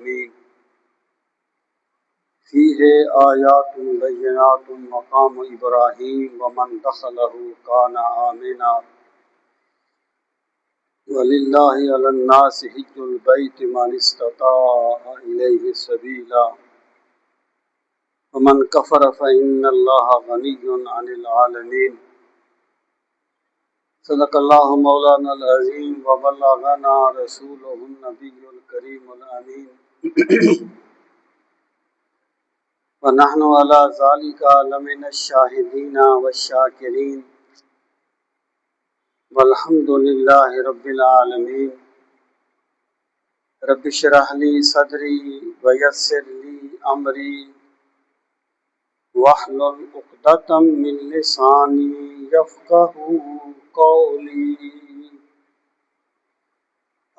العالمين فيه آيات بينات مقام إبراهيم ومن دخله كان آمنا ولله على الناس حج البيت من استطاع إليه سبيلا ومن كفر فإن الله غني عن العالمين صدق الله مولانا العظيم وبلغنا رسوله النبي الكريم الأمين ونحن على ذلك لمن الشاهدين والشاكرين والحمد لله رب العالمين رب اشرح لي صدري ويسر لي أمري واحلل عقدة من لساني يفقهوا قولي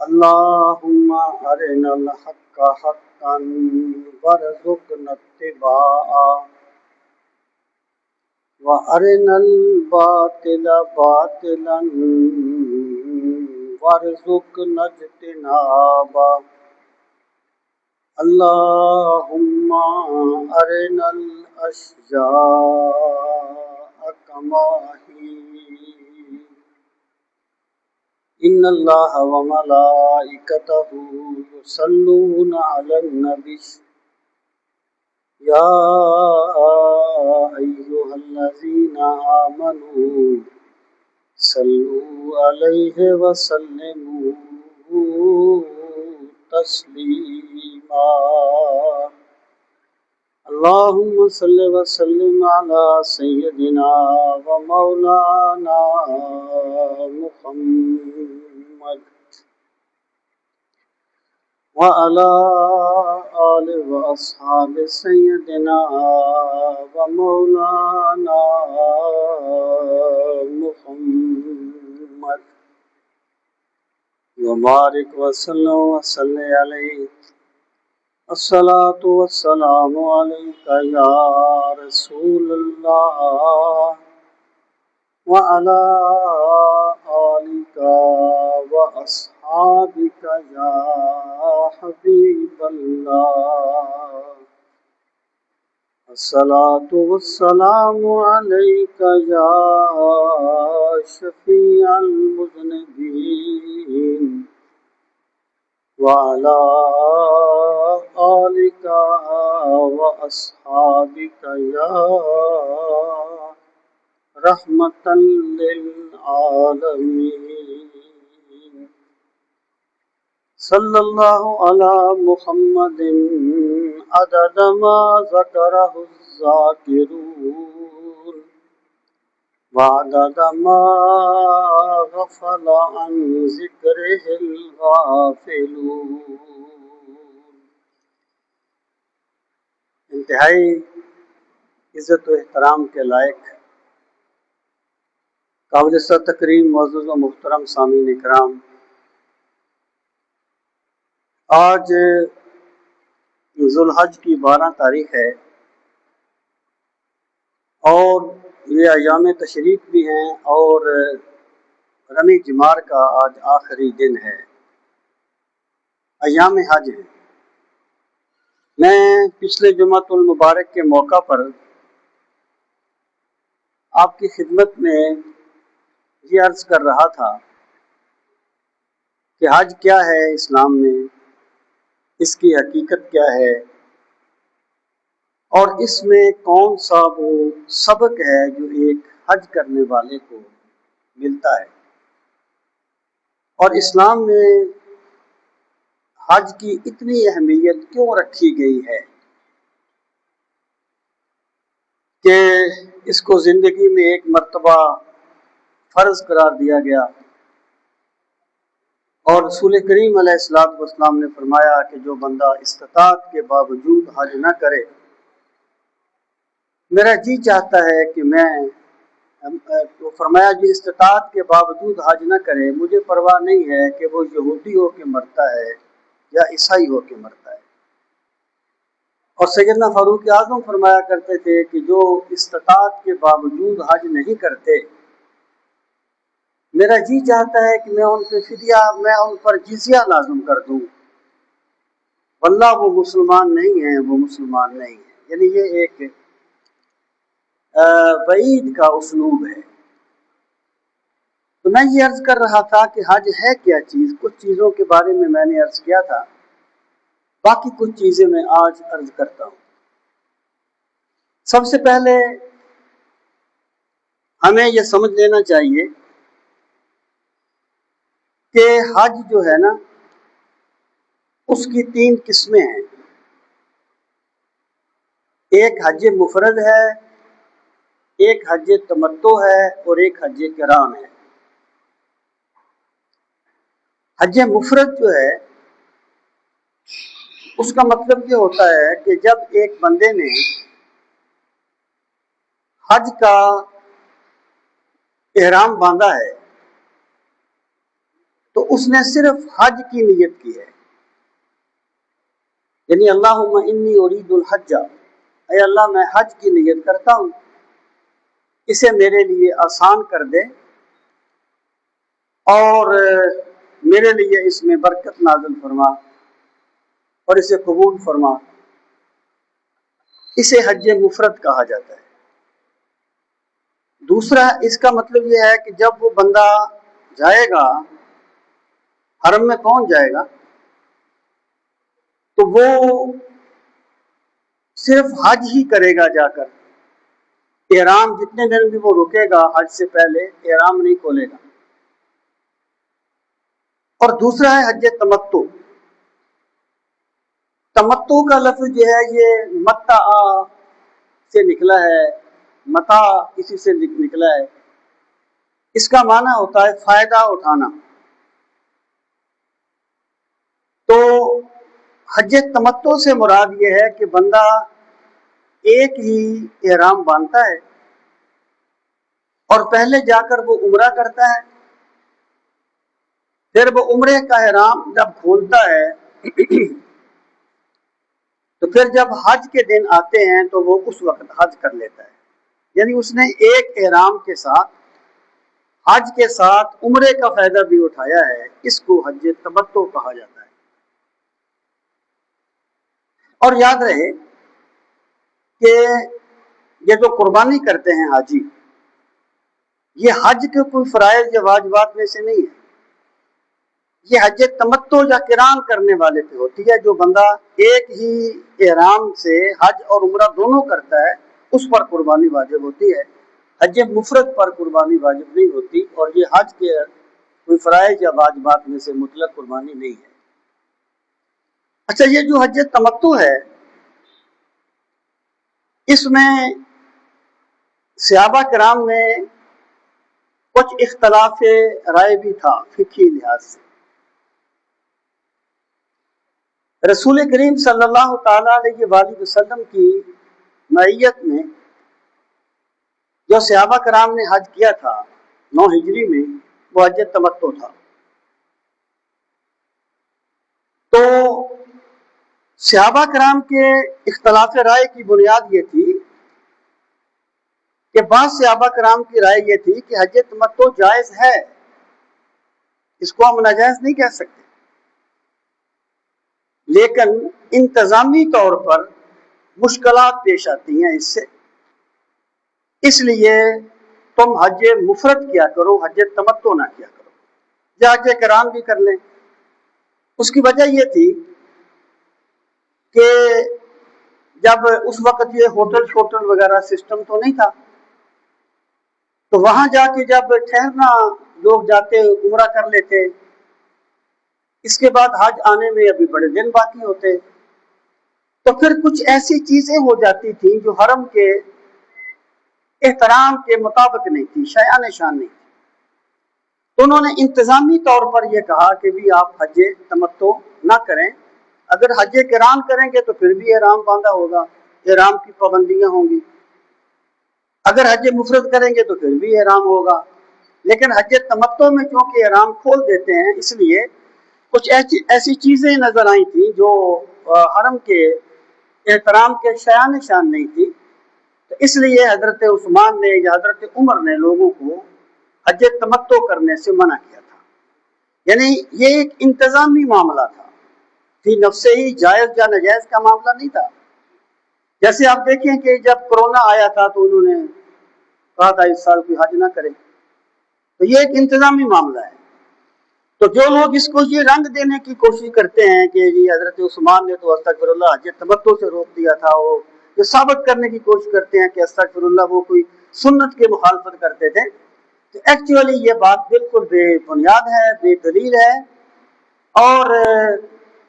اللهم أرنا الحق حقا وارزقنا اتباعه وأرنا الباطل باطلا وارزقنا اجتنابه اللهم أرنا الأشجار كما هي إن الله وملائكته يصلون على النبي يا أيها الذين آمنوا صلوا عليه وسلموا تسليما اللهم صل وسلم على سيدنا ومولانا محمد وعلى آل وأصحاب سيدنا ومولانا محمد وبارك وسلم وصلي عليه الصلاة والسلام عليك يا رسول الله وعلى آلك وأصحابك يا حبيب الله الصلاة والسلام عليك يا شفيع المذنبين وعلى آلك وأصحابك يا رحمة للعالمين صلى الله على محمد عدد ما ذكره الذاكرون وعدد ما غفل عن ذكره الغافلون انتہائی عزت و احترام کے لائق قابل تکریم معزز و محترم سامعین کرام، آج ذوالحج کی 12 تاریخ ہے اور یہ ایام تشریق بھی ہیں اور رمی جمار کا آج آخری دن ہے، ایام حج ہیں۔ میں پچھلے جمعۃ المبارک کے موقع پر آپ کی خدمت میں یہ عرض کر رہا تھا کہ حج کیا ہے اسلام میں، اس کی حقیقت کیا ہے اور اس میں کون سا وہ سبق ہے جو ایک حج کرنے والے کو ملتا ہے، اور اسلام میں حج کی اتنی اہمیت کیوں رکھی گئی ہے کہ اس کو زندگی میں ایک مرتبہ فرض قرار دیا گیا، اور رسول کریم علیہ السلام نے فرمایا کہ جو بندہ استطاعت کے باوجود حج نہ کرے، میرا جی چاہتا ہے کہ تو فرمایا جو استطاعت کے باوجود حج نہ کرے، مجھے پرواہ نہیں ہے کہ وہ یہودی ہو کے مرتا ہے یا عیسائی ہو کے مرتا ہے۔ اور سیدنا فاروق اعظم فرمایا کرتے تھے کہ جو استطاعت کے باوجود حج نہیں کرتے، میرا جی چاہتا ہے کہ میں ان پر جزیہ لازم کر دوں، واللہ وہ مسلمان نہیں ہیں، وہ مسلمان نہیں ہیں، یعنی یہ ایک وعید کا اسلوب ہے۔ تو میں یہ عرض کر رہا تھا کہ حج ہے کیا چیز، کچھ چیزوں کے بارے میں نے عرض کیا تھا، باقی کچھ چیزیں میں آج عرض کرتا ہوں۔ سب سے پہلے ہمیں یہ سمجھ لینا چاہیے کہ حج جو ہے نا اس کی 3 قسمیں ہیں۔ ایک حج مفرد ہے، ایک حج تمتع ہے، اور ایک حج قران ہے۔ حج مفرد جو ہے اس کا مطلب یہ ہوتا ہے کہ جب ایک بندے نے حج کا احرام باندھا ہے تو اس نے صرف حج کی نیت کی ہے، یعنی اللہم انی ارید الحج، اے اللہ میں حج کی نیت کرتا ہوں، اسے میرے لیے آسان کر دے اور میرے لیے اس میں برکت نازل فرما اور اسے قبول فرما۔ اسے حج مفرد کہا جاتا ہے۔ دوسرا اس کا مطلب یہ ہے کہ جب وہ بندہ جائے گا، حرم میں پہنچ جائے گا، تو وہ صرف حج ہی کرے گا جا کر، احرام جتنے دن بھی وہ رکے گا حج سے پہلے احرام نہیں کھولے گا۔ اور دوسرا ہے حج تمتع۔ تمتع کا لفظ جو ہے یہ متع سے نکلا ہے، متاع اسی سے نکلا ہے۔ اس کا معنی ہوتا ہے فائدہ اٹھانا۔ تو حج تمتع سے مراد یہ ہے کہ بندہ ایک ہی احرام باندھتا ہے اور پہلے جا کر وہ عمرہ کرتا ہے، پھر وہ عمرے کا احرام جب کھولتا ہے تو پھر جب حج کے دن آتے ہیں تو وہ اس وقت حج کر لیتا ہے، یعنی اس نے ایک احرام کے ساتھ حج کے ساتھ عمرے کا فائدہ بھی اٹھایا ہے۔ اس کو حج تمتع کہا جاتا ہے۔ اور یاد رہے کہ یہ جو قربانی کرتے ہیں حاجی، یہ حج کے کوئی فرائض یا واجبات میں سے نہیں ہے، یہ حج تمتع یا قران کرنے والے پہ ہوتی ہے۔ جو بندہ ایک ہی احرام سے حج اور عمرہ دونوں کرتا ہے اس پر قربانی واجب ہوتی ہے، حج مفرد پر قربانی واجب نہیں ہوتی، اور یہ حج کے کوئی فرائض یا واجبات میں سے مطلق قربانی نہیں ہے۔ اچھا، یہ جو حج تمتع ہے اس میں صحابہ کرام میں کچھ اختلاف رائے بھی تھا فقہی لحاظ سے۔ رسول کریم صلی اللہ تعالی علیہ وآلہ وسلم کی معیت میں جو صحابہ کرام نے حج کیا تھا 9 ہجری میں، وہ حج تمتع تھا۔ تو صحابہ کرام کے اختلاف رائے کی بنیاد یہ تھی کہ بعض صحابہ کرام کی رائے یہ تھی کہ حج تمتع جائز ہے، اس کو ہم ناجائز نہیں کہہ سکتے، لیکن انتظامی طور پر مشکلات پیش آتی ہیں اس سے، اس لیے تم حج مفرد کیا کرو، حج تمتع نہ کیا کرو، یا حج قران بھی کر لیں۔ اس کی وجہ یہ تھی کہ جب اس وقت یہ ہوٹل وغیرہ سسٹم تو نہیں تھا، تو وہاں جا کے جب ٹھہرنا لوگ جاتے عمرہ کر لیتے، اس کے بعد حج آنے میں ابھی بڑے دن باقی ہوتے، تو پھر کچھ ایسی چیزیں ہو جاتی تھیں جو حرم کے احترام کے مطابق نہیں تھی، شایان شان نہیں تھی۔ تو انہوں نے انتظامی طور پر یہ کہا کہ بھی آپ حج تمتع نہ کریں، اگر حج قران کریں گے تو پھر بھی احرام باندھا ہوگا، احرام کی پابندیاں ہوں گی، اگر حج مفرد کریں گے تو پھر بھی احرام ہوگا، لیکن حج تمتع میں چونکہ احرام کھول دیتے ہیں، اس لیے کچھ ایسی چیزیں نظر آئی تھیں جو حرم کے احترام کے شایان شان نہیں تھی، تو اس لیے حضرت عثمان نے یا حضرت عمر نے لوگوں کو حج تمتع کرنے سے منع کیا تھا۔ یعنی یہ ایک انتظامی معاملہ تھا، فی نفس ہی جائز یا ناجائز کا معاملہ نہیں تھا. جیسے آپ دیکھیں کہ جب کرونا آیا تھا تو انہوں نے کہا تھا اس سال کوئی حج نہ کرے، تو یہ ایک انتظامی معاملہ ہے. تو جو لوگ اس کو یہ رنگ دینے کی کوشش کرتے ہیں کہ جی حضرت عثمان نے تو استغفر اللہ حج تمتع سے روک دیا تھا، وہ یہ ثابت کرنے کی کوشش کرتے ہیں کہ استغفر اللہ وہ کوئی سنت کے مخالفت کرتے تھے، تو ایکچولی یہ بات بالکل بے بنیاد ہے، بے دلیل ہے. اور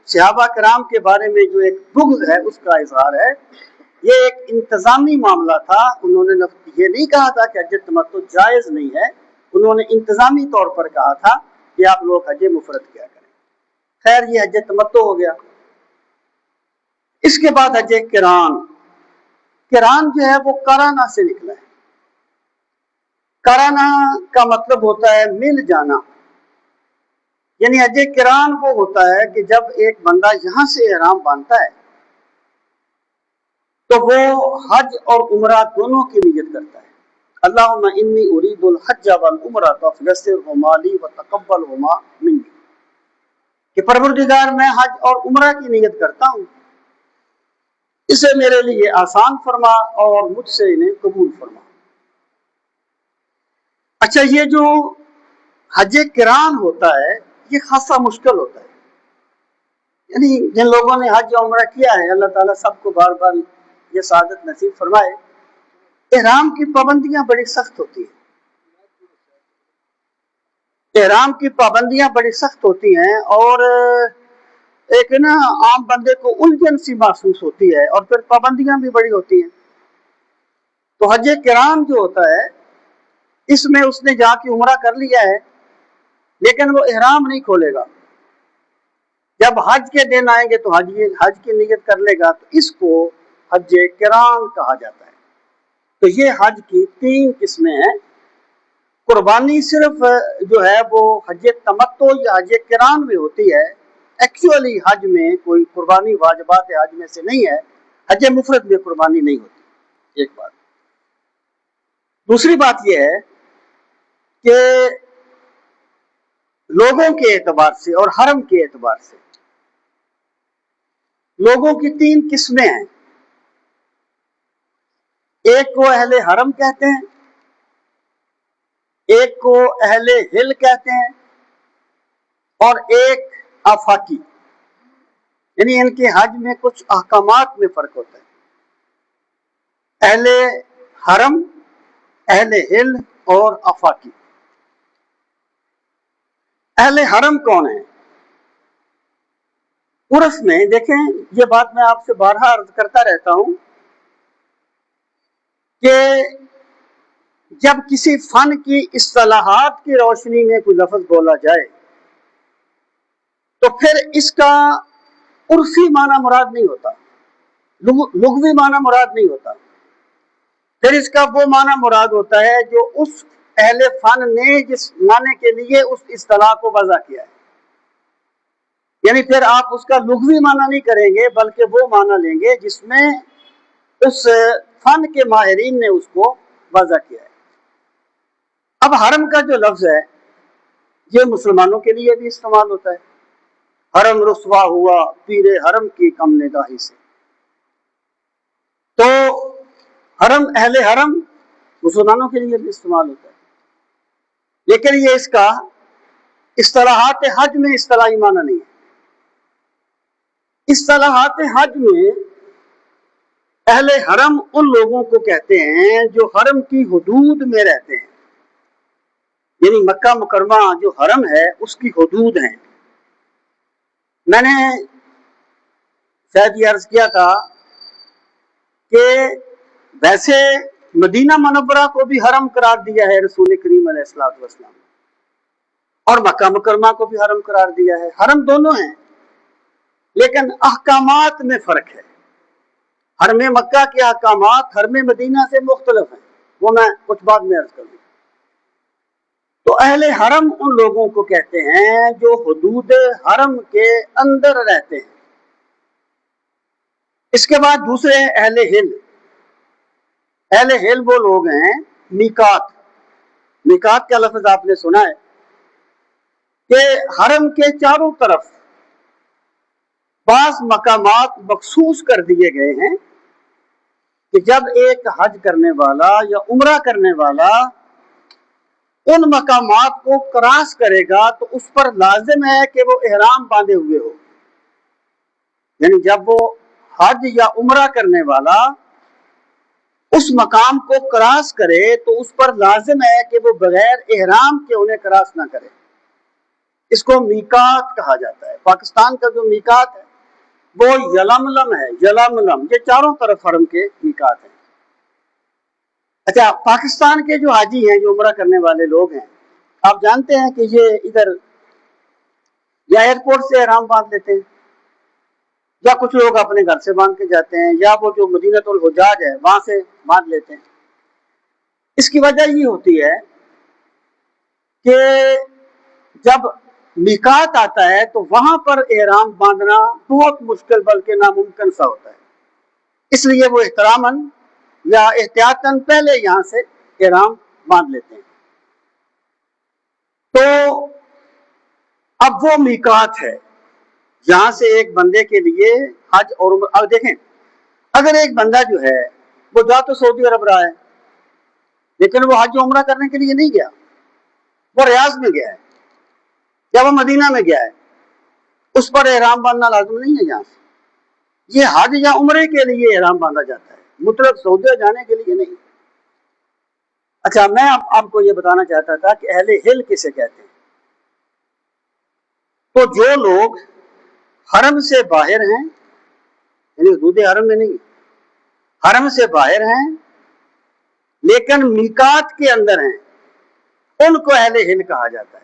صحابہ کرام کے بارے میں جو ایک بغض ہے اس کا اظہار ہے. یہ ایک انتظامی معاملہ تھا. انہوں نے یہ نہیں کہا تھا کہ حج تمتع جائز نہیں ہے، انہوں نے انتظامی طور پر کہا تھا کہ آپ لوگ حج مفرد کیا کریں. خیر یہ حج تمتع ہو گیا. اس کے بعد حج قران. قران جو ہے وہ قرانہ سے نکلا ہے. قرانہ کا مطلب ہوتا ہے مل جانا. یعنی حج قران وہ ہوتا ہے کہ جب ایک بندہ یہاں سے احرام باندھتا ہے تو وہ حج اور عمرہ دونوں کی نیت کرتا ہے. اللہم انی ارید الحج والعمرہ فیسرہما لی وتقبلہما منی، کہ پروردگار میں حج اور عمرہ کی نیت کرتا ہوں، اسے میرے لیے آسان فرما اور مجھ سے انہیں قبول فرما. اچھا، یہ جو حج قران ہوتا ہے یہ خاصا مشکل ہوتا ہے. یعنی جن لوگوں نے حج اور عمرہ کیا ہے اللہ تعالیٰ سب کو بار بار یہ سعادت نصیب فرمائے. احرام کی پابندیاں بڑی سخت ہوتی ہیں. احرام کی پابندیاں بڑی سخت ہوتی ہیں اور ایک نا عام بندے کو الجھن سی محسوس ہوتی ہے، اور پھر پابندیاں بھی بڑی ہوتی ہیں. تو حج قران جو ہوتا ہے اس میں اس نے جا کے عمرہ کر لیا ہے لیکن وہ احرام نہیں کھولے گا. جب حج کے دن آئیں گے تو حج کی نیت کر لے گا، تو اس کو حج قران کہا جاتا ہے. تو یہ حج کی 3 قسمیں ہیں. قربانی صرف جو ہے وہ حج تمتع یا حج قران میں ہوتی ہے. ایکچولی حج میں کوئی قربانی واجبات حج میں سے نہیں ہے. حج مفرد میں قربانی نہیں ہوتی. ایک بات. دوسری بات یہ ہے کہ لوگوں کے اعتبار سے اور حرم کے اعتبار سے لوگوں کی 3 قسمیں ہیں. ایک کو اہل حرم کہتے ہیں، ایک کو اہل ہل کہتے ہیں، اور ایک آفاقی. یعنی ان کے حج میں کچھ احکامات میں فرق ہوتا ہے. اہل حرم، اہل ہل اور آفاقی. اہل حرم کون ہیں؟ عرف میں دیکھیں، یہ بات میں آپ سے بارہا عرض کرتا رہتا ہوں کہ جب کسی فن کی اصطلاحات کی روشنی میں کوئی لفظ بولا جائے تو پھر اس کا عرفی معنی مراد نہیں ہوتا، لغوی معنی مراد نہیں ہوتا. پھر اس کا وہ معنی مراد ہوتا ہے جو اس اہل فن نے جس معنی کے لیے اس اصطلاح کو وضع کیا ہے. یعنی پھر آپ اس کا لغوی معنی نہیں کریں گے بلکہ وہ معنی لیں گے جس میں اس فن کے ماہرین نے اس کو وضع کیا ہے. اب حرم کا جو لفظ ہے یہ مسلمانوں کے لیے بھی استعمال ہوتا ہے. حرم رسوا ہوا پیر حرم کی کم نگاہی سے. تو حرم، اہل حرم مسلمانوں کے لیے بھی استعمال ہوتا ہے، لیکن یہ اس کا اصطلاحات حج میں اصطلاحی معنی نہیں ہے. اصطلاحات حج میں اہل حرم ان لوگوں کو کہتے ہیں جو حرم کی حدود میں رہتے ہیں. یعنی مکہ مکرمہ جو حرم ہے اس کی حدود ہیں. میں نے شاید یہ عرض کیا تھا کہ ویسے مدینہ منورہ کو بھی حرم قرار دیا ہے رسول کریم علیہ الصلوۃ والسلام، اور مکہ مکرمہ کو بھی حرم قرار دیا ہے. حرم دونوں ہیں لیکن احکامات میں فرق ہے. حرم مکہ کے احکامات حرم مدینہ سے مختلف ہیں، وہ میں کچھ بعد میں عرض کروں. تو اہل حرم ان لوگوں کو کہتے ہیں جو حدود حرم کے اندر رہتے ہیں. اس کے بعد دوسرے اہل ہل. اہل ہل وہ لوگ ہیں میقات. میقات کا لفظ آپ نے سنا ہے کہ حرم کے چاروں طرف بعض مقامات مخصوص کر دیے گئے ہیں کہ جب ایک حج کرنے والا یا عمرہ کرنے والا ان مقامات کو کراس کرے گا تو اس پر لازم ہے کہ وہ احرام باندھے ہوئے ہو. یعنی جب وہ حج یا عمرہ کرنے والا اس مقام کو کراس کرے تو اس پر لازم ہے کہ وہ بغیر احرام کے انہیں کراس نہ کرے. اس کو میقات کہا جاتا ہے. پاکستان کا جو میقات ہے وہ یلملم ہے. یلملم یہ چاروں طرف حرم کے میقات ہیں. اچھا، پاکستان کے جو حاجی ہیں جو عمرہ کرنے والے لوگ ہیں، آپ جانتے ہیں کہ یہ ادھر یا ایئرپورٹ سے احرام باندھ لیتے ہیں یا کچھ لوگ اپنے گھر سے باندھ کے جاتے ہیں یا وہ جو مدینۃ الحجاج ہے وہاں سے باندھ لیتے ہیں. اس کی وجہ یہ ہوتی ہے کہ جب میقات آتا ہے تو وہاں پر احرام باندھنا بہت مشکل بلکہ ناممکن سا ہوتا ہے. اس لیے وہ احتراماً یا احتیاطاً پہلے یہاں سے احرام باندھ لیتے ہیں. تو اب وہ میقات ہے یہاں سے ایک بندے کے لیے حج اور عمرہ. اب دیکھیں، اگر ایک بندہ جو ہے وہ جا تو سعودی عرب رہا ہے لیکن وہ حج عمرہ کرنے کے لیے نہیں گیا، وہ ریاض میں گیا ہے یا وہ مدینہ میں گیا ہے، اس پر احرام باندھنا لازم نہیں ہے. یہاں سے یہ حج یا عمرے کے لیے احرام باندھا جاتا ہے، مطلق سعودیہ جانے کے لیے نہیں. اچھا، میں آپ کو یہ بتانا چاہتا تھا کہ اہل ہل کسے کہتے ہیں. تو جو لوگ حرم سے باہر ہیں، یعنی حدود حرم میں نہیں، حرم سے باہر ہیں لیکن میقات کے اندر ہیں، ان کو اہل ہل کہا جاتا ہے.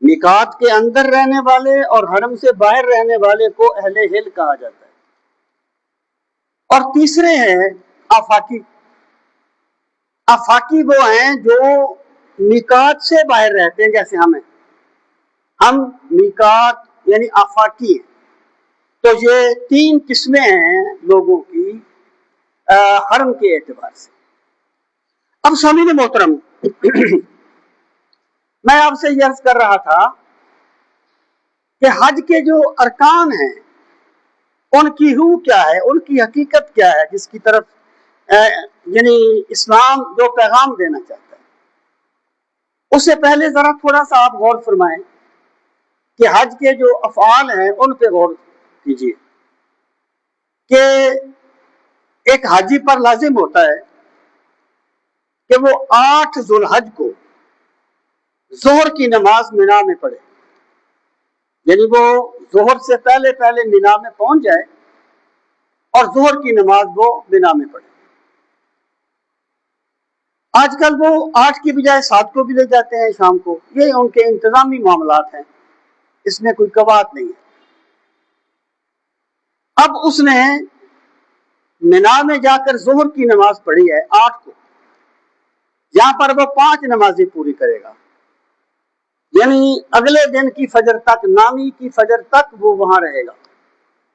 میقات کے اندر رہنے والے اور حرم سے باہر رہنے والے کو اہل ہل کہا جاتا ہے. اور تیسرے ہیں آفاقی. آفاقی وہ ہیں جو میقات سے باہر رہتے ہیں، جیسے ہم میقات یعنی آفاقی ہیں. تو یہ 3 قسمیں ہیں لوگوں کی حرم کے اعتبار سے. اب سامعین محترم، میں آپ سے یہ عرض کر رہا تھا کہ حج کے جو ارکان ہیں ان کی روح کیا ہے، ان کی حقیقت کیا ہے، جس کی طرف یعنی اسلام جو پیغام دینا چاہتا ہے. اس سے پہلے ذرا تھوڑا سا آپ غور فرمائیں کہ حج کے جو افعال ہیں ان پہ غور کیجیے کہ ایک حاجی پر لازم ہوتا ہے کہ وہ 8 ذو الحج کو ظہر کی نماز مینا میں پڑھے. یعنی وہ ظہر سے پہلے مینا میں پہنچ جائے اور ظہر کی نماز وہ مینا میں پڑھے. آج کل وہ 8 کی بجائے 7 کو بھی لے جاتے ہیں شام کو. یہ ان کے انتظامی معاملات ہیں، اس میں کوئی قباحت نہیں ہے. اب اس نے مینا میں جا کر ظہر کی نماز پڑھی ہے 8 کو، یہاں پر وہ 5 نمازیں پوری کرے گا. یعنی اگلے دن کی فجر تک، نامی کی فجر تک وہ وہاں رہے گا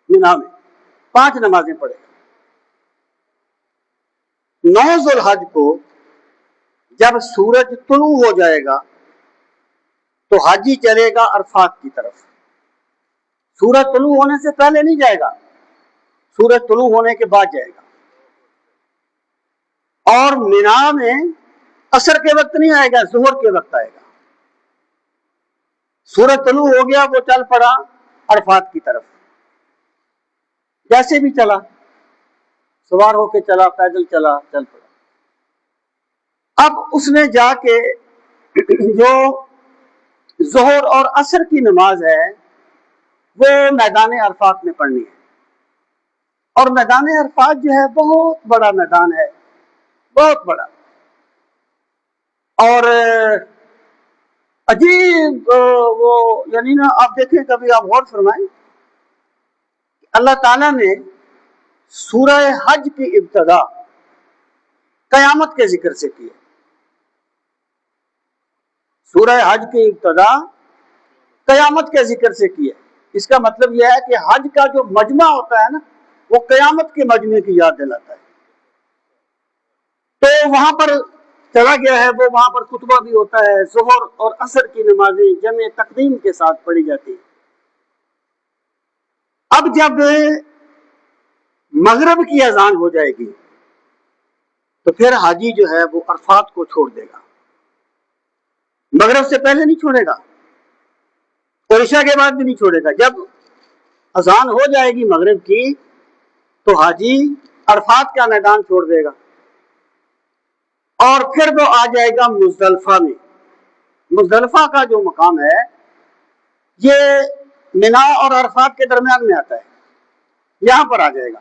مینا میں، 5 نمازیں پڑھے گا. 9 ذو الحج کو جب سورج طلوع ہو جائے گا تو حاجی چلے گا عرفات کی طرف. سورج طلوع ہونے سے پہلے نہیں جائے گا، سورج طلوع ہونے کے بعد جائے گا. اور مینا میں عصر کے وقت نہیں آئے گا، ظہر کے وقت آئے گا. سورج طلوع ہو گیا، وہ چل پڑا عرفات کی طرف. جیسے بھی چلا، سوار ہو کے چلا، پیدل چلا، چل پڑا. اب اس نے جا کے جو ظہر اور عصر کی نماز ہے وہ میدان عرفات میں پڑھنی ہے. اور میدان عرفات جو ہے بہت بڑا میدان ہے، بہت بڑا. اور عجیب وہ یعنی نا، آپ دیکھیں کبھی، آپ غور فرمائیں، اللہ تعالیٰ نے سورہ حج کی ابتدا قیامت کے ذکر سے کی ہے. سورہ حج کی ابتدا قیامت کے ذکر سے کی ہے. اس کا مطلب یہ ہے کہ حج کا جو مجمع ہوتا ہے نا، وہ قیامت کے مجمع کی یاد دلاتا ہے. تو وہاں پر چلا گیا ہے، وہ وہاں پر خطبہ بھی ہوتا ہے. ظہر اور عصر کی نمازیں جمع تقدیم کے ساتھ پڑھی جاتی ہیں. اب جب مغرب کی اذان ہو جائے گی تو پھر حاجی جو ہے وہ عرفات کو چھوڑ دے گا، مغرب سے پہلے نہیں چھوڑے گا اور عشاء کے بعد بھی نہیں چھوڑے گا۔ جب اذان ہو جائے گی مغرب کی تو حاجی عرفات کا میدان چھوڑ دے گا اور پھر وہ آ جائے گا مزدلفہ میں۔ مزدلفہ کا جو مقام ہے یہ منا اور عرفات کے درمیان میں آتا ہے، یہاں پر آ جائے گا۔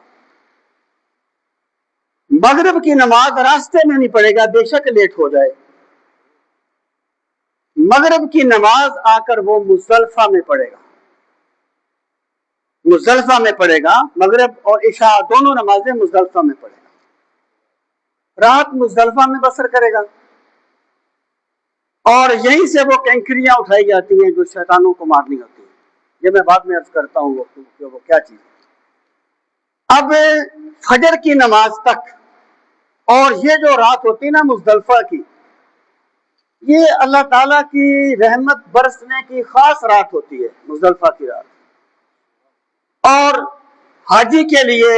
مغرب کی نماز راستے میں نہیں پڑھے گا، بے شک لیٹ ہو جائے، مغرب کی نماز آ کر وہ مزدلفہ میں پڑھے گا، مزدلفہ میں پڑھے گا، مغرب اور عشاء دونوں نمازیں مزدلفہ میں پڑھے گا، رات مزدلفہ میں بسر کرے گا اور یہیں سے وہ کینکریاں اٹھائی جاتی ہیں جو شیطانوں کو مارنی ہوتی ہیں، یہ میں بعد میں عرض کرتا ہوں وہ کیا چیز ہے۔ اب فجر کی نماز تک اور یہ جو رات ہوتی ہے نا مزدلفہ کی، یہ اللہ تعالیٰ کی رحمت برسنے کی خاص رات ہوتی ہے مزدلفہ کی رات، اور حاجی کے لیے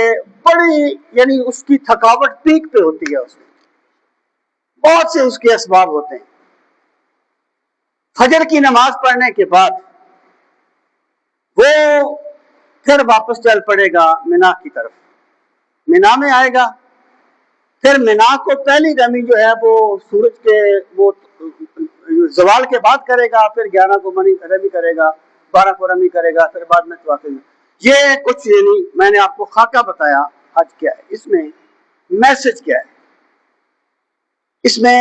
بڑی یعنی اس کی تھکاوٹ پیک پہ ہوتی ہے، اس میں بہت سے اس کے اسباب ہوتے ہیں۔ فجر کی نماز پڑھنے کے بعد وہ پھر واپس چل پڑے گا منا کی طرف، منا میں آئے گا، پھر منا کو پہلی رمی جو ہے وہ سورج کے وہ زوال کے بعد کرے گا، پھر 11 کو رمی کرے گا، 12 کو رمی کرے گا، پھر بعد میں طواف میں۔ یہ کچھ یعنی میں نے آپ کو خاکہ بتایا حج کیا ہے، اس میں میسج کیا ہے، اس میں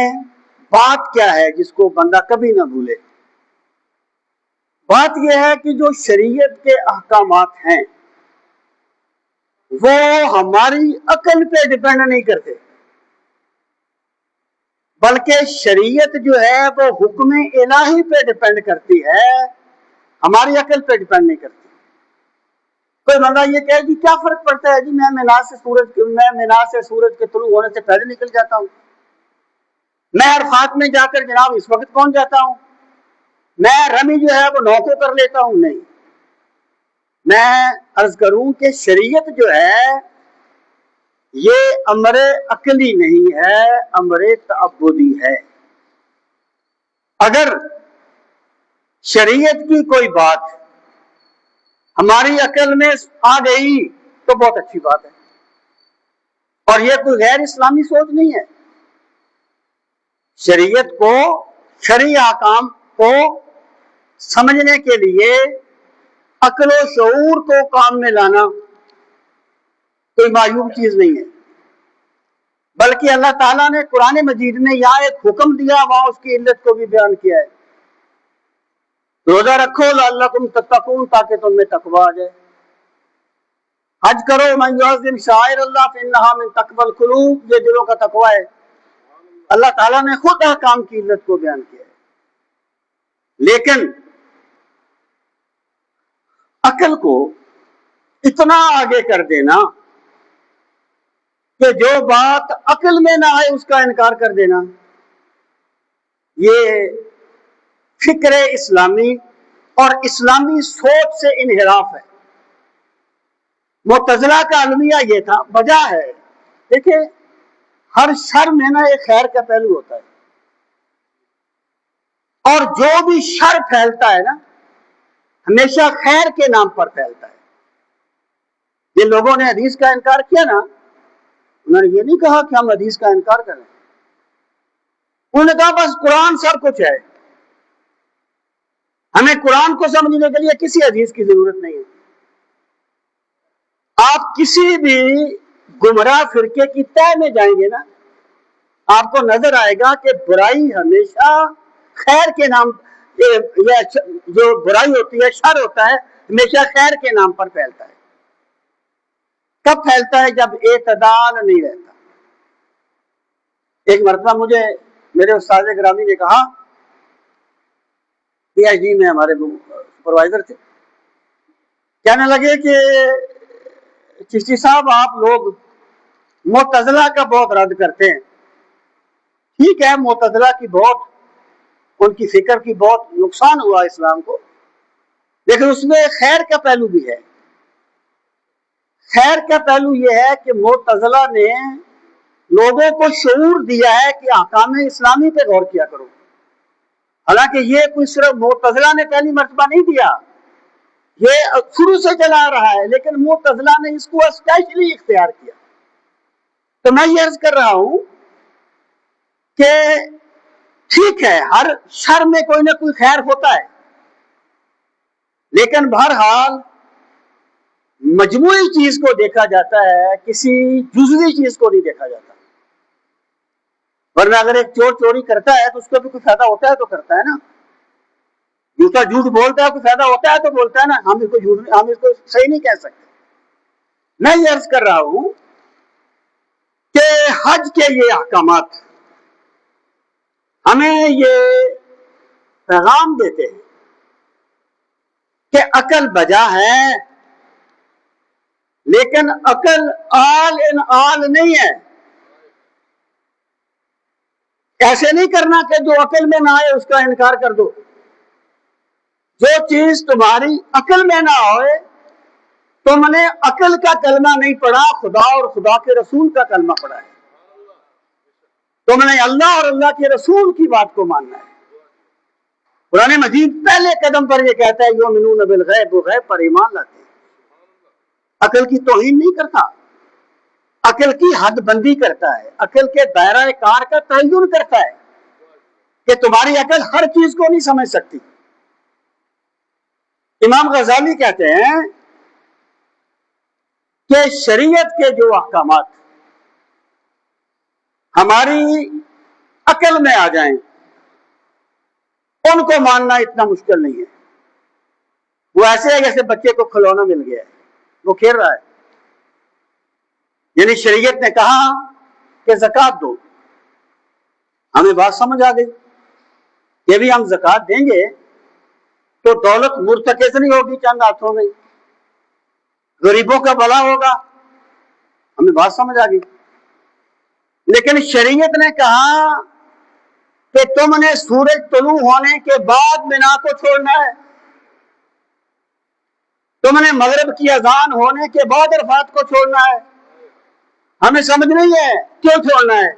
بات کیا ہے جس کو بندہ کبھی نہ بھولے۔ بات یہ ہے کہ جو شریعت کے احکامات ہیں وہ ہماری عقل پہ ڈیپینڈ نہیں کرتے، بلکہ شریعت جو ہے وہ حکم الہی پہ ڈیپینڈ کرتی ہے، ہماری عقل پہ ڈیپینڈ نہیں کرتی۔ کوئی بندہ یہ کہے جی کیا فرق پڑتا ہے جی میں منا سے سورج کے طلوع ہونے سے پہلے نکل جاتا ہوں، میں عرفات میں جا کر جناب اس وقت پہنچ جاتا ہوں، میں رمی جو ہے وہ 9 کو کر لیتا ہوں۔ نہیں، میں عرض کروں کہ شریعت جو ہے یہ امر عقلی نہیں ہے، امر تعبدی ہے۔ اگر شریعت کی کوئی بات ہماری عقل میں آ گئی تو بہت اچھی بات ہے، اور یہ کوئی غیر اسلامی سوچ نہیں ہے۔ شریعت کو، شرعی احکام کو سمجھنے کے لیے عقل و شعور کو کام میں لانا کوئی معیوب چیز نہیں ہے، بلکہ اللہ تعالیٰ نے قرآن مجید میں یہاں ایک حکم دیا، وہاں اس کی علت کو بھی بیان کیا ہے۔ روزہ رکھو لعلکم تتقون، تاکہ تم میں تقویٰ آ جائے۔ حج کرو من یعظم شعائر اللہ فانہا من تقوی القلوب، یہ دلوں کا تقویٰ ہے۔ اللہ تعالیٰ نے خود احکام کی علت کو بیان کیا ہے، لیکن عقل کو اتنا آگے کر دینا کہ جو بات عقل میں نہ آئے اس کا انکار کر دینا، یہ فکر اسلامی اور اسلامی سوچ سے انحراف ہے۔ معتزلہ کا المیہ یہ تھا، وجہ ہے دیکھیں ہر شر میں نا ایک خیر کا پہلو ہوتا ہے، اور جو بھی شر پھیلتا ہے نا ہمیشہ خیر کے نام پر پھیلتا ہے۔ جن لوگوں نے حدیث کا انکار کیا نا، انہوں نے یہ نہیں کہا کہ ہم حدیث کا انکار کریں، انہوں نے کہا بس قرآن سب کچھ ہے، ہمیں قرآن کو سمجھنے کے لیے کسی حدیث کی ضرورت نہیں ہے۔ آپ کسی بھی گمراہ فرقے کی تہ میں جائیں گے نا، آپ کو نظر آئے گا کہ برائی ہمیشہ خیر کے نام، جو برائی ہوتی ہے، شر ہوتا ہے، ہمیشہ خیر کے نام پر پھیلتا ہے۔ کب پھیلتا ہے؟ جب اعتدال نہیں رہتا۔ ایک مرتبہ مجھے میرے استاد گرامی نے کہا، پی ایچ ڈی میں ہمارے سپروائزر تھے، کہنے لگے کہ چشتی صاحب آپ لوگ معتزلہ کا بہت رد کرتے ہیں، ٹھیک ہے معتزلہ کی بہت، ان کی فکر کی بہت نقصان ہوا اسلام کو، لیکن اس میں خیر کا پہلو بھی ہے۔ خیر کا پہلو یہ ہے کہ معتزلہ نے لوگوں کو شعور دیا ہے کہ احکام اسلامی پہ غور کیا کرو. حالانکہ یہ کوئی صرف معتزلہ نے پہلی مرتبہ نہیں دیا، یہ شروع سے چلا رہا ہے، لیکن معتزلہ نے اس کو اسپیشلی اختیار کیا. تو میں یہ عرض کر رہا ہوں کہ ٹھیک ہے ہر شر میں کوئی نہ کوئی خیر ہوتا ہے، لیکن بہرحال مجموعی چیز کو دیکھا جاتا ہے، کسی جزوی چیز کو نہیں دیکھا جاتا. ورنہ اگر ایک چور چوری کرتا ہے تو اس کو بھی کوئی فائدہ ہوتا ہے تو کرتا ہے نا، جوتا جھوٹ بولتا ہے کوئی فائدہ ہوتا ہے تو بولتا ہے نا. ہم اس کو صحیح نہیں کہہ سکتے. میں یہ عرض کر رہا ہوں کہ حج کے یہ احکامات ہمیں یہ پیغام دیتے ہیں کہ عقل بجا ہے، لیکن عقل آل ان آل نہیں ہے. ایسے نہیں کرنا کہ جو عقل میں نہ آئے اس کا انکار کر دو. جو چیز تمہاری عقل میں نہ ہوئے، تم نے عقل کا کلمہ نہیں پڑھا، خدا اور خدا کے رسول کا کلمہ پڑھا ہے. تم نے اللہ اور اللہ کے رسول کی بات کو ماننا ہے. قرآن مجید پہلے قدم پر یہ کہتا ہے یؤمنون بالغیب، وہ غیب پر ایمان لاتے ہیں. عقل کی توہین نہیں کرتا، عقل کی حد بندی کرتا ہے، عقل کے دائرہ کار کا تعین کرتا ہے کہ تمہاری عقل ہر چیز کو نہیں سمجھ سکتی. امام غزالی کہتے ہیں کہ شریعت کے جو احکامات ہماری عقل میں آ جائیں ان کو ماننا اتنا مشکل نہیں ہے. وہ ایسے ہے جیسے بچے کو کھلونا مل گیا ہے، وہ کھیل رہا ہے. یعنی شریعت نے کہا کہ زکوٰۃ دو، ہمیں بات سمجھ آ گئی کہ بھی ہم زکوٰۃ دیں گے تو دولت مرتکز نہیں ہوگی چند ہاتھوں میں، غریبوں کا بھلا ہوگا. ہمیں بات سمجھ آ گئی. لیکن شریعت نے کہا کہ تم نے سورج طلوع ہونے کے بعد مینا کو چھوڑنا ہے، تم نے مغرب کی اذان ہونے کے بعد عرفات کو چھوڑنا ہے. ہمیں سمجھ نہیں ہے کیوں چھوڑنا ہے،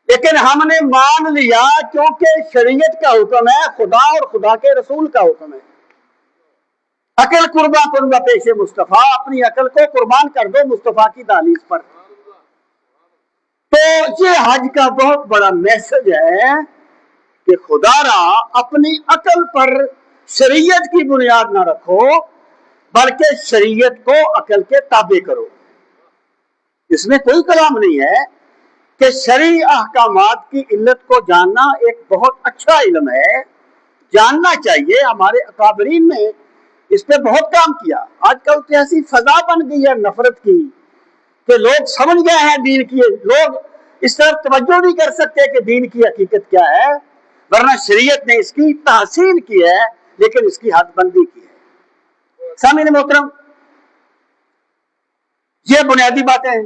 لیکن ہم نے مان لیا کیونکہ شریعت کا حکم ہے، خدا اور خدا کے رسول کا حکم ہے. عقل قربان کن پیش مصطفیٰ، اپنی عقل کو قربان کر دو مصطفیٰ کی دہلیز پر. تو یہ حج کا بہت بڑا میسج ہے کہ خدا را اپنی عقل پر شریعت کی بنیاد نہ رکھو، بلکہ شریعت کو عقل کے تابع کرو. اس میں کوئی کلام نہیں ہے کہ شرعی احکامات کی علت کو جاننا ایک بہت اچھا علم ہے، جاننا چاہیے. ہمارے اکابرین نے اس پہ بہت کام کیا. آج کل تو ایسی فضا بن گئی ہے نفرت کی کہ لوگ سمجھ گئے ہیں دین کی، لوگ اس طرف توجہ نہیں کر سکتے کہ دین کی حقیقت کیا ہے، ورنہ شریعت نے اس کی تحسین کی ہے لیکن اس کی حد بندی کی ہے. سامعین محترم، یہ بنیادی باتیں ہیں.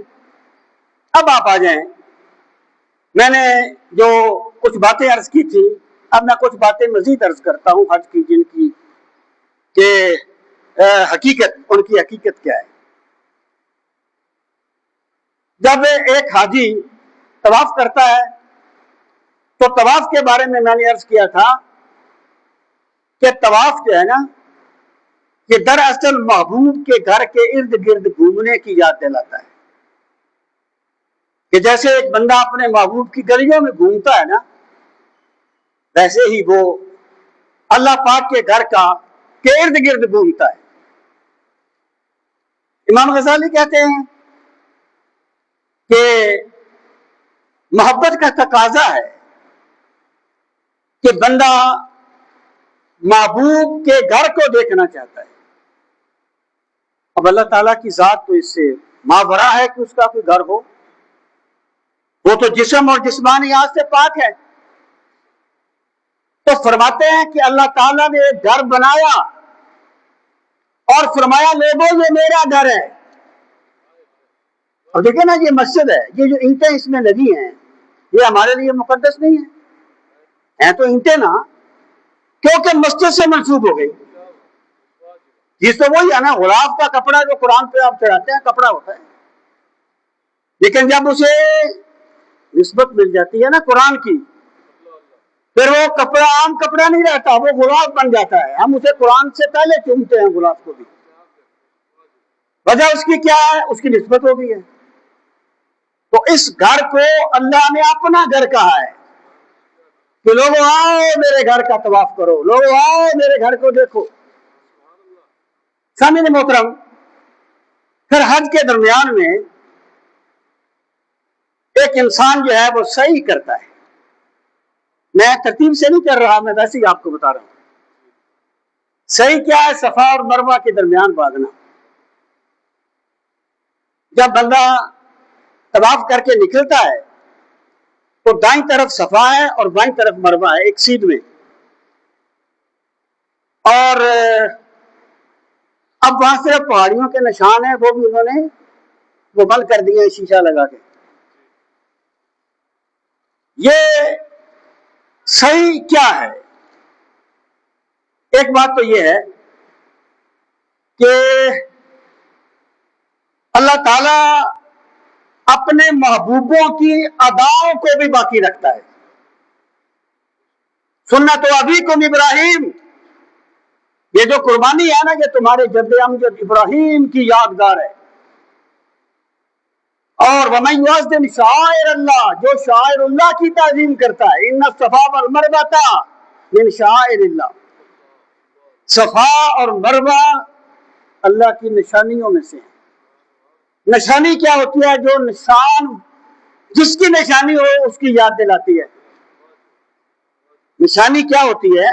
اب آپ آ جائیں، میں نے جو کچھ باتیں عرض کی تھی، اب میں کچھ باتیں مزید عرض کرتا ہوں حج کی، جن کی کہ حقیقت، ان کی حقیقت کیا ہے. جب ایک حاجی طواف کرتا ہے تو طواف کے بارے میں نے عرض کیا تھا کہ طواف جو ہے نا، یہ دراصل محبوب کے گھر کے ارد گرد گھومنے کی یاد دلاتا ہے. کہ جیسے ایک بندہ اپنے محبوب کی گلیوں میں گھومتا ہے نا، ویسے ہی وہ اللہ پاک کے گھر کا کے ارد گرد گھومتا ہے. امام غزالی کہتے ہیں کہ محبت کا تقاضا ہے کہ بندہ محبوب کے گھر کو دیکھنا چاہتا ہے. اب اللہ تعالیٰ کی ذات تو اس سے ماورا ہے کہ اس کا کوئی گھر ہو، وہ تو جسم اور جسمانی یاد سے پاک ہے. تو فرماتے ہیں کہ اللہ تعالیٰ نے ایک گھر بنایا اور فرمایا لوگوں یہ میرا گھر ہے. اور دیکھیں نا، یہ مسجد ہے، یہ جو اینٹیں اس میں لگی ہیں یہ ہمارے لیے مقدس نہیں ہیں تو اینٹیں نا، کیونکہ مسجد سے منسوب ہو گئی. چیز تو وہی ہے نا، غلاف کا کپڑا جو قرآن پہ آپ چڑھاتے ہیں کپڑا ہوتا ہے، لیکن جب اسے نسبت مل جاتی ہے نا قرآن کی، پھر وہ کپڑا عام کپڑا نہیں رہتا، وہ غلاف بن جاتا ہے. ہم اسے قرآن سے پہلے چومتے ہیں غلاف کو بھی. وجہ اس کی کیا ہے؟ اس کی نسبت ہو گئی ہے. تو اس گھر کو اللہ نے اپنا گھر کہا ہے کہ لوگوں آؤ میرے گھر کا طواف کرو، لوگوں آؤ میرے گھر کو دیکھو. سامعین محترم، پھر حج کے درمیان میں ایک انسان جو ہے وہ صحیح کرتا ہے. میں ترتیب سے نہیں کر رہا، میں ویسے ہی آپ کو بتا رہا ہوں. صحیح کیا ہے؟ صفا اور مروہ کے درمیان بھاگنا. جب بندہ طواف کر کے نکلتا ہے تو دائیں طرف صفا ہے اور بائیں طرف مروہ ہے، ایک سیدھ میں. اور اب وہاں صرف پہاڑیوں کے نشان ہیں، وہ بھی انہوں نے وہ بند کر دیے شیشہ لگا کے. یہ صحیح کیا ہے؟ ایک بات تو یہ ہے کہ اللہ تعالی اپنے محبوبوں کی اداؤں کو بھی باقی رکھتا ہے. سنت ابیکم ابراہیم، یہ جو قربانی ہے نا، یہ تمہارے جد امجد ابراہیم کی یادگار ہے. اور وَمَن يُعَظِّمْ شَعَائِرَ اللَّهِ، جو شاعر اللہ کی تعظیم کرتا ہے، ان الصفا والمروہ من شعائر اللہ. صفا اور مروہ اللہ کی نشانیوں میں سے ہیں. نشانی کیا ہوتی ہے؟ جو نشان جس کی نشانی ہو اس کی یاد دلاتی ہے. نشانی کیا ہوتی ہے؟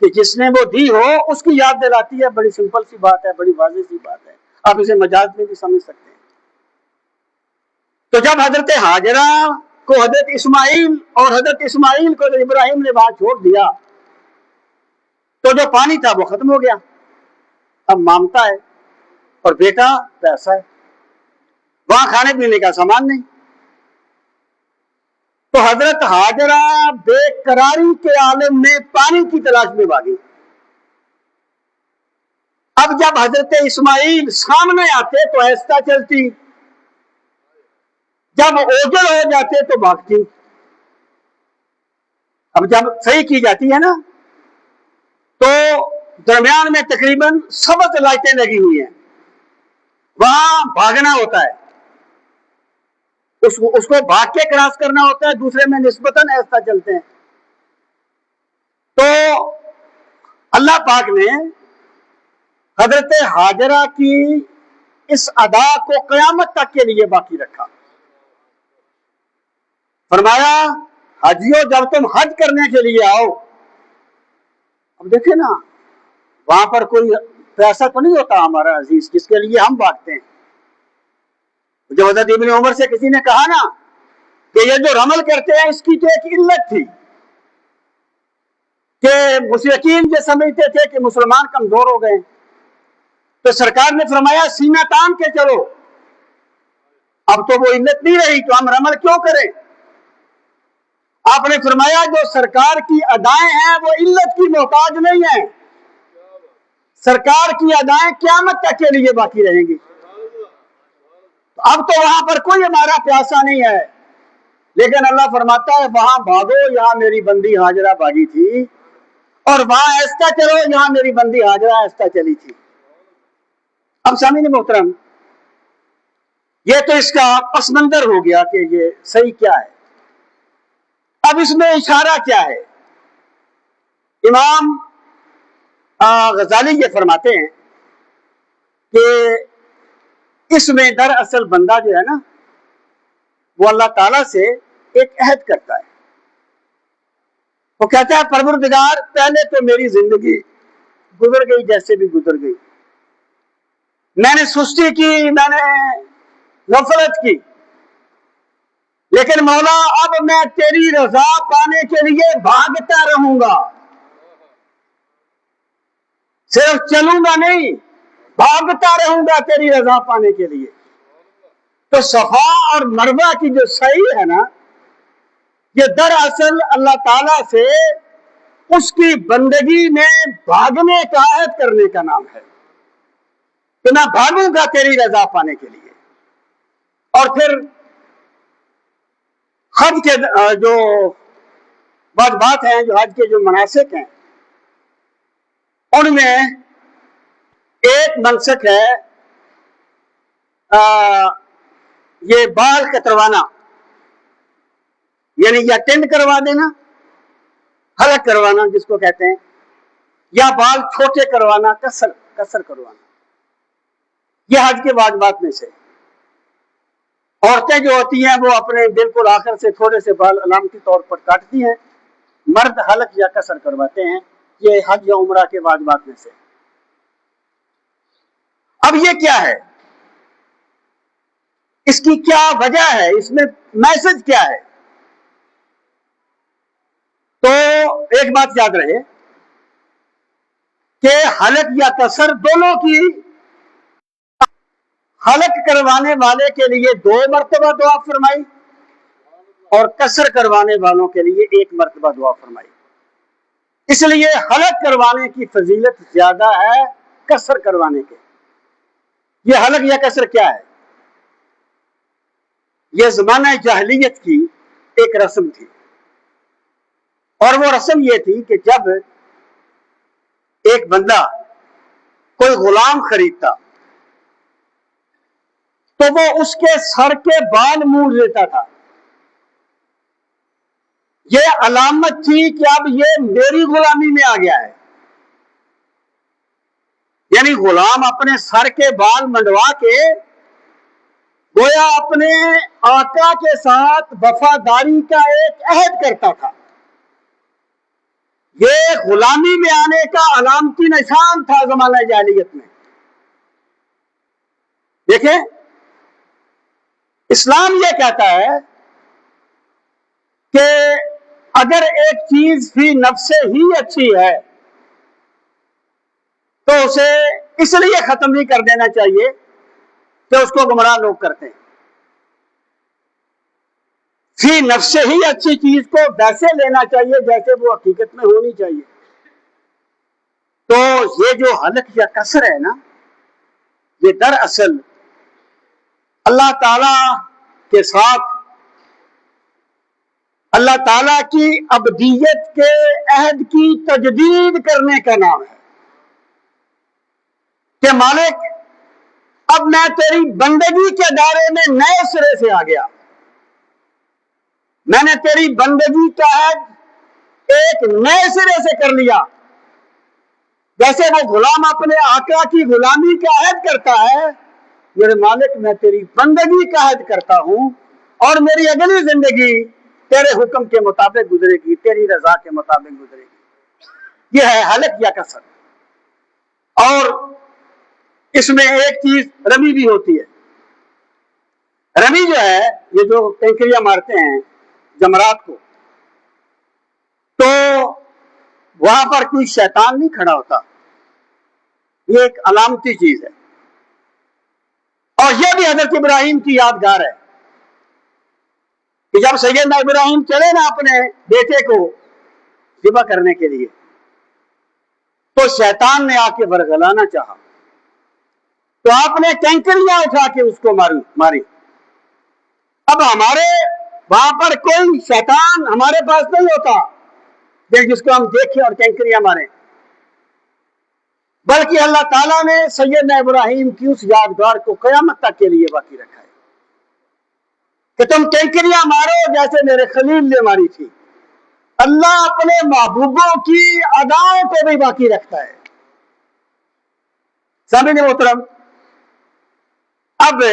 کہ جس نے وہ دی ہو اس کی یاد دلاتی ہے. بڑی سمپل سی بات ہے، بڑی واضح سی بات ہے، آپ اسے مجاز میں بھی سمجھ سکتے ہیں. تو جب حضرت ہاجرہ کو حضرت اسماعیل اور حضرت اسماعیل کو ابراہیم نے وہاں چھوڑ دیا تو جو پانی تھا وہ ختم ہو گیا. اب مامتا ہے اور بیٹا پیسہ ہے، وہاں کھانے پینے کا سامان نہیں. تو حضرت ہاجرہ بے قراری کے عالم میں پانی کی تلاش میں بھاگی. اب جب حضرت اسماعیل سامنے آتے تو آہستہ چلتی، جب اوجل ہو جاتے تو بھاگتی. اب جب صحیح کی جاتی ہے نا تو درمیان میں تقریباً سبز لائٹیں لگی ہوئی ہیں، وہاں بھاگنا ہوتا ہے، اس کو بھاگ کے کراس کرنا ہوتا ہے، دوسرے میں نسبتاً ایسا چلتے ہیں. تو اللہ پاک نے حضرت ہاجرہ کی اس ادا کو قیامت تک کے لیے باقی رکھا. فرمایا حجیو جب تم حج کرنے کے لیے آؤ، اب دیکھیں نا وہاں پر کوئی پیسہ تو نہیں ہوتا ہمارا عزیز جس کے لیے ہم بھاگتے ہیں. جب حضرت ابن عمر سے کسی نے کہا نا کہ یہ جو رمل کرتے ہیں اس کی تو ایک علت تھی کہ مشرکین یہ سمجھتے تھے کہ مسلمان کمزور ہو گئے، تو سرکار نے فرمایا سینہ تان کے چلو، اب تو وہ علت نہیں رہی تو ہم رمل کیوں کریں. آپ نے فرمایا جو سرکار کی ادائیں ہیں وہ علت کی محتاج نہیں ہیں، سرکار کی ادائیں قیامت تک کے لیے باقی رہیں گی. اب تو وہاں پر کوئی ہمارا پیاسا نہیں ہے، لیکن اللہ فرماتا ہے وہاں بھاگو یہاں میری بندی ہاجرہ بھاگی تھی، اور وہاں ایسا چلو یہاں میری بندی ہاجرہ ایسا چلی تھی. اب سامعین محترم، یہ تو اس کا پس منظر ہو گیا کہ یہ صحیح کیا ہے. اب اس میں اشارہ کیا ہے؟ امام غزالی یہ فرماتے ہیں کہ اس میں دراصل بندہ جو ہے نا وہ اللہ تعالیٰ سے ایک عہد کرتا ہے. وہ کہتا ہے پروردگار پہلے تو میری زندگی گزر گئی جیسے بھی گزر گئی، میں نے سستی کی، میں نے غفلت کی، لیکن مولا اب میں تیری رضا پانے کے لیے بھاگتا رہوں گا، صرف چلوں گا نہیں بھاگتا رہوں گا تیری رضا پانے کے لیے. تو صفا اور مروہ کی جو صحیح ہے نا یہ دراصل اللہ تعالی سے اس کی بندگی میں بھاگنے کا عہد کرنے کا نام ہے. کہ میں بھاگوں گا تیری رضا پانے کے لیے. اور پھر حج کے جو بات ہیں، جو حج کے جو مناسک ہیں، ان میں ایک منسک ہے یہ بال کتروانا، یعنی یا ٹینڈ کروا دینا، حلق کروانا جس کو کہتے ہیں، یا بال چھوٹے کروانا، کسر کروانا. یہ حج کے واجبات میں سے. عورتیں جو ہوتی ہیں وہ اپنے بالکل آخر سے تھوڑے سے بال علامتی طور پر کاٹتی ہیں، مرد حلق یا کسر کرواتے ہیں. یہ حج یا عمرہ کے واجبات میں سے. اب یہ کیا ہے، اس کی کیا وجہ ہے، اس میں میسج کیا ہے؟ تو ایک بات یاد رہے کہ حلق یا کسر دونوں کی، حلق کروانے والے کے لیے 2 مرتبہ دعا فرمائی اور کسر کروانے والوں کے لیے 1 مرتبہ دعا فرمائی. اس لیے حلق کروانے کی فضیلت زیادہ ہے کسر کروانے کے. یہ حلق یا کسر کیا ہے؟ یہ زمانہ جاہلیت کی ایک رسم تھی، اور وہ رسم یہ تھی کہ جب ایک بندہ کوئی غلام خریدتا تو وہ اس کے سر کے بال مونڈ لیتا تھا. یہ علامت تھی کہ اب یہ میری غلامی میں آ گیا ہے. یعنی غلام اپنے سر کے بال منڈوا کے گویا اپنے آقا کے ساتھ وفاداری کا ایک عہد کرتا تھا. یہ غلامی میں آنے کا علامتی نشان تھا زمانہ جاہلیت میں. دیکھیں، اسلام یہ کہتا ہے کہ اگر ایک چیز فی نفس ہی اچھی ہے تو اسے اس لیے ختم نہیں کر دینا چاہیے کہ اس کو گمراہ لوگ کرتے ہیں. فی نفس ہی اچھی چیز کو ویسے لینا چاہیے جیسے وہ حقیقت میں ہونی چاہیے. تو یہ جو حلق یا کسر ہے نا، یہ دراصل اللہ تعالی کے ساتھ اللہ تعالی کی ابدیت کے عہد کی تجدید کرنے کا نام ہے کہ مالک اب میں تیری بندگی کے دائرے میں نئے سرے سے آ گیا. میں نے تیری بندگی کا عہد ایک نئے سرے سے کر لیا. جیسے وہ غلام اپنے آقا کی غلامی کا عہد کرتا ہے، میرے مالک میں تیری بندگی کا عہد کرتا ہوں اور میری اگلی زندگی تیرے حکم کے مطابق گزرے گی، تیری رضا کے مطابق گزرے گی. یہ ہے حلق یا کسر. اور اس میں ایک چیز رمی بھی ہوتی ہے. رمی جو ہے، یہ جو کنکریاں مارتے ہیں جمرات کو، تو وہاں پر کوئی شیطان نہیں کھڑا ہوتا. یہ ایک علامتی چیز ہے. اور یہ بھی حضرت ابراہیم کی یادگار ہے کہ جب سیدنا ابراہیم چلے نا اپنے بیٹے کو ذبح کرنے کے لیے، تو شیطان نے آ کے ورگلانا چاہا، تو آپ نے کنکریاں اٹھا کے اس کو ماری. اب ہمارے وہاں پر کوئی شیطان ہمارے پاس نہیں ہوتا جس کو ہم دیکھیں اور کنکریاں ماریں، بلکہ اللہ تعالیٰ نے سیدنا ابراہیم کی اس یادگار کو قیامت تک کے لیے باقی رکھا ہے کہ تم کنکریاں مارو جیسے میرے خلیل نے ماری تھی. اللہ اپنے محبوبوں کی اداؤں کو بھی باقی رکھتا ہے. سامعین محترم، اب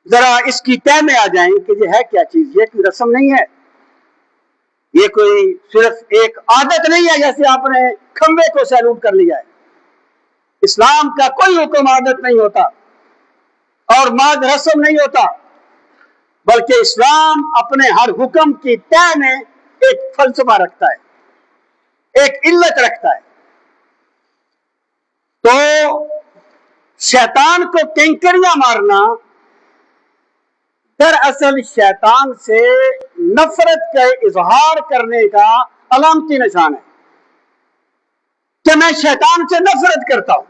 ذرا اس کی تہ میں آ جائیں کہ یہ ہے کیا چیز. یہ کوئی رسم نہیں ہے، یہ کوئی صرف ایک عادت نہیں ہے جیسے آپ نے کھمبے کو سیلوٹ کر لیا ہے. اسلام کا کوئی حکم عادت نہیں ہوتا اور ماد رسم نہیں ہوتا، بلکہ اسلام اپنے ہر حکم کی تہ میں ایک فلسفہ رکھتا ہے، ایک علت رکھتا ہے. تو شیطان کو کنکریاں مارنا دراصل شیطان سے نفرت کا اظہار کرنے کا علامتی نشان ہے کہ میں شیطان سے نفرت کرتا ہوں.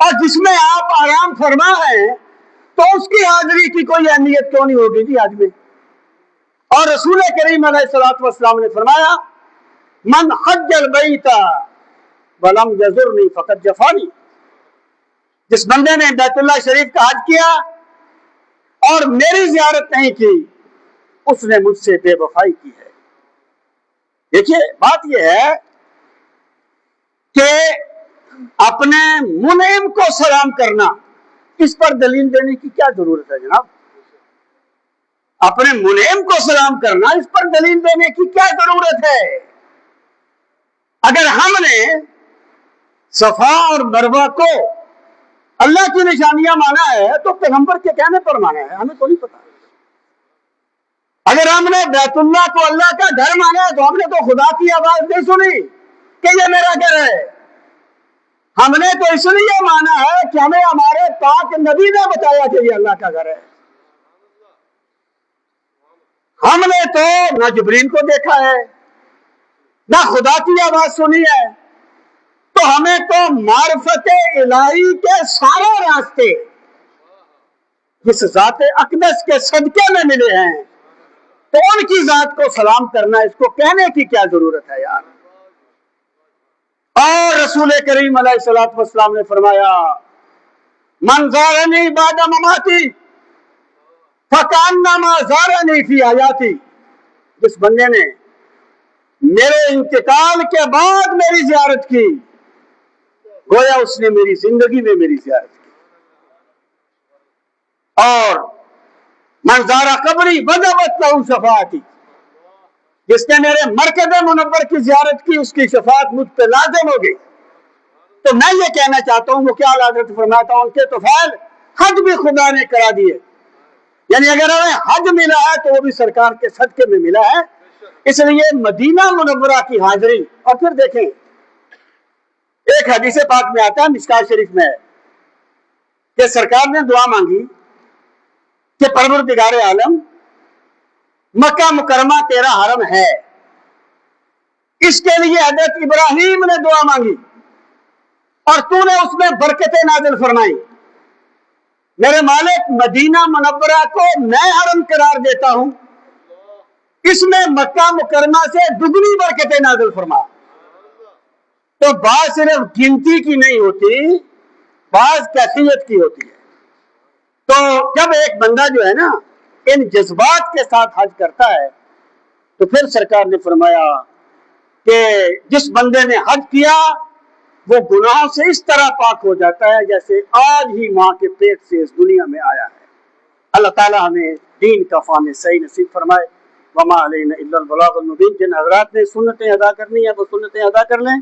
اور جس میں آپ آرام فرما ہیں تو اس کی حاضری کی کوئی اہمیت کیوں نہیں ہوگی جی حج میں؟ اور رسول کریم علیہ الصلوۃ والسلام نے فرمایا من حج البیت ولم یزرنی فقد جفانی، جس بندے نے بیت اللہ شریف کا حج کیا اور میری زیارت نہیں کی اس نے مجھ سے بے وفائی کی ہے۔ دیکھیے بات یہ ہے کہ اپنے منعم کو سلام کرنا، اس پر دلیل دینے کی کیا ضرورت ہے جناب؟ اپنے منعم کو سلام کرنا، اس پر دلیل دینے کی کیا ضرورت ہے؟ اگر ہم نے صفا اور مروہ کو اللہ کی نشانیاں مانا ہے تو پیغمبر کے کہنے پر مانا ہے، ہمیں تو نہیں پتا۔ اگر ہم نے بیت اللہ کو اللہ کا گھر مانا ہے تو ہم نے تو خدا کی آواز نہیں سنی کہ یہ میرا گھر ہے، ہم نے تو اس لیے مانا ہے کہ ہمیں ہمارے پاک نبی نے بتایا کہ یہ اللہ کا گھر ہے۔ ہم نے تو نہ جبریل کو دیکھا ہے نہ خدا کی آواز سنی ہے، تو ہمیں تو معرفت الہی کے سارے راستے جس ذات اقدس کے صدقے میں ملے ہیں، تو ان کی ذات کو سلام کرنا، اس کو کہنے کی کیا ضرورت ہے یار؟ اور رسول کریم علیہ الصلوۃ والسلام نے فرمایا من زارنی بعد مماتی فکانما زارنی فی حیاتی، جس بندے نے میرے انتقال کے بعد میری زیارت کی گویا اس نے میری زندگی میں میری زیارت کی۔ اور من زار قبری وجبت لہ شفاعتی، جس نے میرے مرکز منور کی زیارت کی اس کی شفاعت مجھ پہ لازم ہوگی۔ تو میں یہ کہنا چاہتا ہوں، وہ کیا حضرت فرماتا ہوں، ان کے توفیل حج بھی خدا نے کرا دیے، یعنی اگر ہمیں حج ملا ہے تو وہ بھی سرکار کے صدقے میں ملا ہے۔ اس لیے مدینہ منورہ کی حاضری، اور پھر دیکھیں ایک حدیث پاک میں آتا ہے، مشکات شریف میں ہے کہ سرکار نے دعا مانگی کہ پروردگار عالم مکہ مکرمہ تیرا حرم ہے، اس کے لیے حضرت ابراہیم نے دعا مانگی اور تو نے اس میں برکتیں نازل فرمائی، میرے مالک مدینہ منورہ کو میں حرم قرار دیتا ہوں، اس میں مکہ مکرمہ سے دگنی برکتیں نازل فرما۔ تو بات صرف گنتی کی نہیں ہوتی، بعض کیفیت کی ہوتی ہے۔ تو جب ایک بندہ جو ہے نا ان جذبات کے ساتھ حج کرتا ہے تو پھر سرکار نے فرمایا کہ جس بندے نے حج کیا وہ گناہوں سے اس طرح پاک ہو جاتا ہے جیسے آج ہی ماں کے پیٹ سے اس دنیا میں آیا ہے۔ اللہ تعالیٰ ہمیں دین کا فہم صحیح نصیب فرمائے۔ وما علینا الا البلاغ المبین۔ جن حضرات نے سنتیں ادا کرنی ہے وہ سنتیں ادا کر لیں۔